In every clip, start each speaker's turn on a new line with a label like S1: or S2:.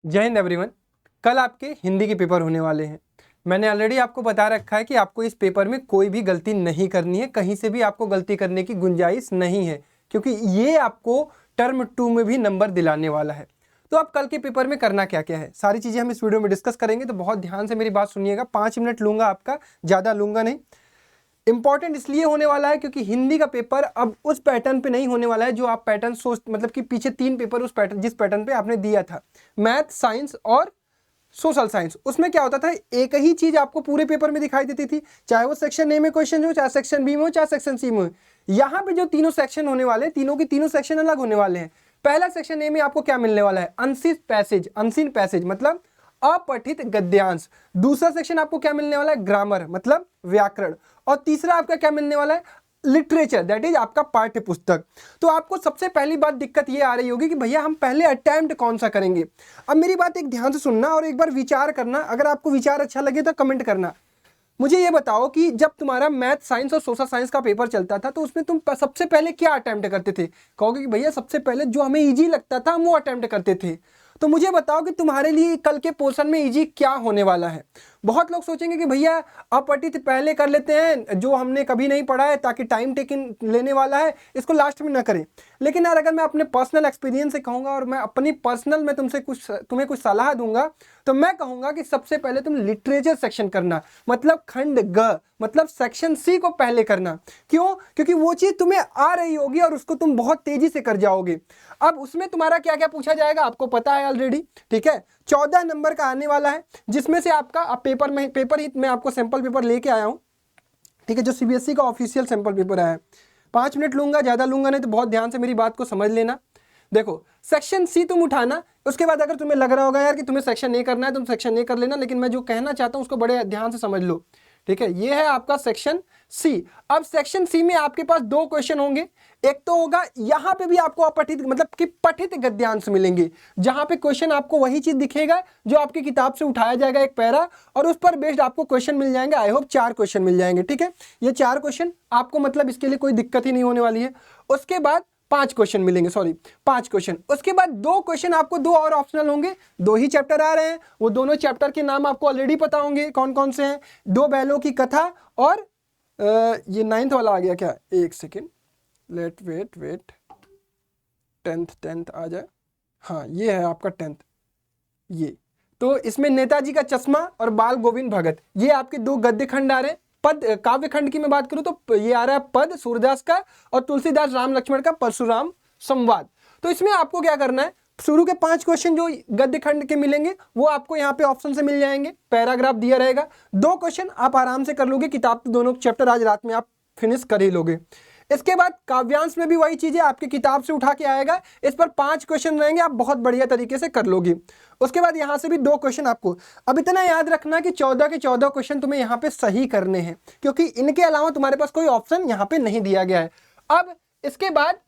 S1: जय हिंद एवरीवन। कल आपके हिंदी के पेपर होने वाले हैं। मैंने ऑलरेडी आपको बता रखा है कि आपको इस पेपर में कोई भी गलती नहीं करनी है, कहीं से भी आपको गलती करने की गुंजाइश नहीं है, क्योंकि ये आपको टर्म 2 में भी नंबर दिलाने वाला है। तो अब कल के पेपर में करना क्या क्या है, सारी चीज़ें हम इस वीडियो में डिस्कस करेंगे, तो बहुत ध्यान से मेरी बात सुनिएगा। 5 मिनट लूँगा आपका, ज़्यादा लूँगा नहीं। इंपॉर्टेंट इसलिए होने वाला है क्योंकि हिंदी का पेपर अब उस पैटर्न पे नहीं होने वाला है जो आप पैटर्न सोच, मतलब कि पीछे 3 पेपर उस पैटर्न, जिस पैटर्न पे आपने दिया था, मैथ, साइंस और सोशल साइंस। उसमें क्या होता था, एक ही चीज आपको पूरे पेपर में दिखाई देती थी, चाहे वो सेक्शन ए में क्वेश्चन हो, चाहे सेक्शन बी में हो, चाहे सेक्शन सी में हो। यहाँ पे जो तीनों सेक्शन होने वाले हैं, तीनों के तीनों सेक्शन अलग होने वाले हैं। पहला सेक्शन ए में आपको क्या मिलने वाला है, अनसीन पैसेज मतलब अपठित गद्यांश। दूसरा सेक्शन आपको क्या मिलने वाला है, ग्रामर मतलब व्याकरण। और तीसरा आपका क्या मिलने वाला है, लिटरेचर, दैट इज आपका पाठ्य पुस्तक। तो आपको सबसे पहली बात दिक्कत ये आ रही होगी कि भैया हम पहले अटेम्प्ट कौन सा करेंगे। अब मेरी बात एक ध्यान से सुनना और एक बार विचार करना, अगर आपको विचार अच्छा लगे तो कमेंट करना। मुझे ये बताओ कि जब तुम्हारा मैथ, साइंस और सोशल साइंस का पेपर चलता था तो उसमें तुम सबसे पहले क्या अटेम्प्ट करते थे। कहोगे कि भैया सबसे पहले जो हमें इजी लगता था हम वो अटेम्प्ट करते थे। तो मुझे बताओ कि तुम्हारे लिए कल के पोर्शन में इजी क्या होने वाला है। बहुत लोग सोचेंगे कि भैया अपठित पहले कर लेते हैं, जो हमने कभी नहीं पढ़ा है, ताकि टाइम टेकिंग लेने वाला है, इसको लास्ट में ना करें। लेकिन यार अगर मैं अपने पर्सनल एक्सपीरियंस से कहूँगा और मैं अपनी पर्सनल में तुम्हें कुछ सलाह दूंगा, तो मैं कहूँगा कि सबसे पहले तुम लिटरेचर सेक्शन करना, मतलब खंड ग, मतलब सेक्शन सी को पहले करना। क्यों? क्योंकि वो चीज़ तुम्हें आ रही होगी और उसको तुम बहुत तेजी से कर जाओगे। अब उसमें तुम्हारा क्या क्या पूछा जाएगा आपको पता है ऑलरेडी, ठीक है। 14 नंबर का आने वाला है, जिसमें से आपका अब पेपर ही मैं आपको सैंपल पेपर लेके आया हूँ, ठीक है, जो सीबीएसई का ऑफिशियल सैंपल पेपर आया है। 5 मिनट लूंगा, ज़्यादा लूंगा नहीं, तो बहुत ध्यान से मेरी बात को समझ लेना। देखो, सेक्शन सी तुम उठाना, उसके बाद अगर तुम्हें लग रहा होगा यार कि तुम्हें सेक्शन ए करना है, तुम सेक्शन ए कर लेना, लेकिन मैं जो कहना चाहता हूँ उसको बड़े ध्यान से समझ लो, ठीक है। ये है आपका सेक्शन सी। अब सेक्शन सी में आपके पास 2 क्वेश्चन होंगे। एक तो होगा, यहां पे भी आपको अपठित मतलब कि पठित गद्यांश मिलेंगे, जहां पे क्वेश्चन आपको वही चीज दिखेगा जो आपकी किताब से उठाया जाएगा, एक पैरा, और उस पर बेस्ड आपको क्वेश्चन मिल जाएंगे। आई होप 4 क्वेश्चन मिल जाएंगे, ठीक है। ये 4 क्वेश्चन आपको, मतलब इसके लिए कोई दिक्कत ही नहीं होने वाली है। उसके बाद 5 क्वेश्चन मिलेंगे, 5 क्वेश्चन। उसके बाद 2 क्वेश्चन आपको 2 और ऑप्शनल होंगे। 2 ही चैप्टर आ रहे हैं, वो दोनों चैप्टर के नाम आपको ऑलरेडी पता होंगे कौन कौन से हैं। 2 बैलों की कथा और ये 9th वाला आ गया क्या, एक सेकेंड, वेट 10th आ जाए। हाँ, ये है आपका 10th। ये तो इसमें नेताजी का चश्मा और बाल गोविंद भगत, ये आपके 2 गद्य खंड आ रहे हैं। पद काव्य खंड की मैं बात करूं तो ये आ रहा है पद सूरदास का, और तुलसीदास राम लक्ष्मण का परशुराम संवाद। तो इसमें आपको क्या करना है, शुरू के 5 क्वेश्चन जो गद्य खंड के मिलेंगे वो आपको यहाँ पे ऑप्शन से मिल जाएंगे, पैराग्राफ दिया रहेगा। 2 क्वेश्चन आप आराम से कर लोगे, किताब के दोनों चैप्टर आज रात में आप फिनिश कर ही लोगे। इसके बाद काव्यांश में भी वही चीजें आपकी किताब से उठा के आएगा, इस पर 5 क्वेश्चन रहेंगे, आप बहुत बढ़िया तरीके से कर लोगे। उसके बाद यहां से भी 2 क्वेश्चन आपको। अब इतना याद रखना कि 14 के 14 क्वेश्चन तुम्हें यहाँ पे सही करने हैं, क्योंकि इनके अलावा तुम्हारे पास कोई ऑप्शन यहाँ पे नहीं दिया गया है। अब इसके बाद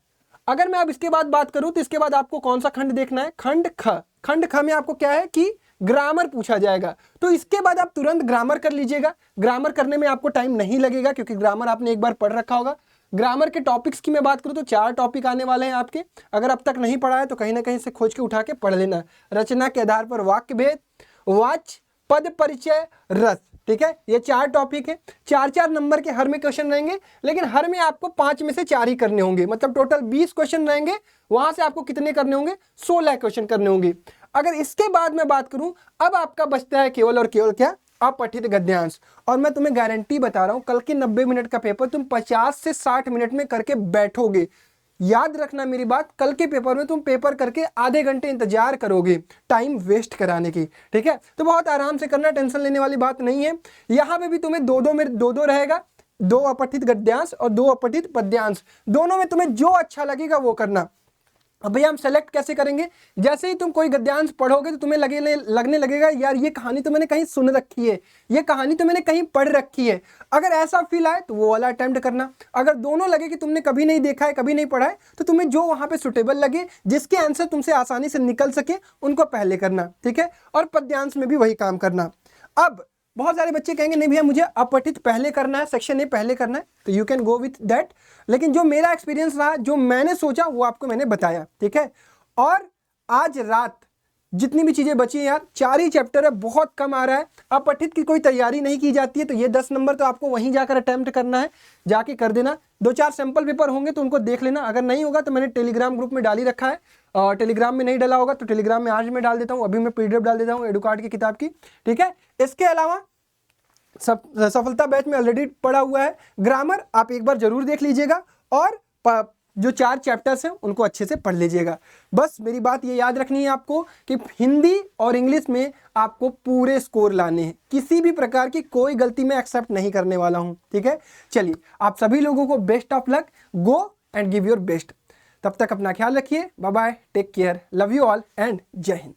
S1: अगर मैं अब इसके बाद बात करूं तो इसके बाद आपको कौन सा खंड देखना है, खंड ख। खंड ख में आपको क्या है कि ग्रामर पूछा जाएगा, तो इसके बाद आप तुरंत ग्रामर कर लीजिएगा। ग्रामर करने में आपको टाइम नहीं लगेगा, क्योंकि ग्रामर आपने एक बार पढ़ रखा होगा। ग्रामर के टॉपिक्स की मैं बात करूं तो 4 टॉपिक आने वाले हैं आपके। अगर अब तक नहीं पढ़ा है तो कहीं ना कहीं से खोज के उठा के पढ़ लेना। रचना के आधार पर वाक्य भेद, वाच्य, पद परिचय, रस, ठीक है। ये 4 टॉपिक है, 4-4 नंबर के हर में क्वेश्चन रहेंगे, लेकिन हर में आपको 5 में से 4 ही करने होंगे, मतलब टोटल 20 क्वेश्चन रहेंगे। वहां से आपको कितने करने होंगे, 16 क्वेश्चन करने होंगे। अगर इसके बाद मैं बात करूं, अब आपका बचता है केवल और केवल क्या, अपठित गद्यांश। और मैं तुम्हें गारंटी बता रहा हूं, कल के 90 मिनट का पेपर तुम 50 से 60 मिनट में करके बैठोगे। याद रखना मेरी बात, कल के पेपर में तुम पेपर करके आधे घंटे इंतजार करोगे टाइम वेस्ट कराने की, ठीक है। तो बहुत आराम से करना, टेंशन लेने वाली बात नहीं है। यहां पे भी तुम्हें 2-2 में 2-2 रहेगा, 2 अपठित गद्यांश और 2 अपठित पद्यांश। दोनों में तुम्हें जो अच्छा लगेगा वो करना। अब भैया हम सेलेक्ट कैसे करेंगे, जैसे ही तुम कोई गद्यांश पढ़ोगे तो तुम्हें लगने लगेगा यार ये कहानी तो मैंने कहीं सुन रखी है, ये कहानी तो मैंने कहीं पढ़ रखी है। अगर ऐसा फील आए तो वो वाला अटेम्प्ट करना। अगर दोनों लगे कि तुमने कभी नहीं देखा है, कभी नहीं पढ़ा है, तो तुम्हें जो वहां पे सुटेबल लगे, जिसके आंसर तुमसे आसानी से निकल सके, उनको पहले करना, ठीक है। और पद्यांश में भी वही काम करना। अब बहुत सारे बच्चे कहेंगे नहीं भैया मुझे अपठित पहले करना है, सेक्शन ए पहले करना है, तो you can go with that. लेकिन जो मेरा एक्सपीरियंस रहा, जो मैंने सोचा वो आपको मैंने बताया, ठीक है। और आज रात जितनी भी चीज़ें बची हैं यार, 4 ही चैप्टर है, बहुत कम आ रहा है। अपठित की कोई तैयारी नहीं की जाती है तो ये 10 नंबर तो आपको वहीं जाकर अटेम्प्ट करना है, जाके कर देना। 2-4 सैंपल पेपर होंगे तो उनको देख लेना, अगर नहीं होगा तो मैंने टेलीग्राम ग्रुप में डाल ही रखा है, और टेलीग्राम में नहीं डाला होगा तो टेलीग्राम में आज मैं डाल देता हूँ, अभी मैं PDF डाल देता हूँ एडुकार्ड की किताब की, ठीक है। इसके अलावा सफलता बैच में ऑलरेडी पढ़ा हुआ है, ग्रामर आप एक बार जरूर देख लीजिएगा, और जो 4 चैप्टर्स हैं उनको अच्छे से पढ़ लीजिएगा। बस मेरी बात ये याद रखनी है आपको कि हिंदी और इंग्लिश में आपको पूरे स्कोर लाने हैं, किसी भी प्रकार की कोई गलती मैं एक्सेप्ट नहीं करने वाला हूं, ठीक है। चलिए, आप सभी लोगों को best of luck, go and give your best. तब तक अपना ख्याल रखिए, bye bye, take care, love you all and Jai Hind.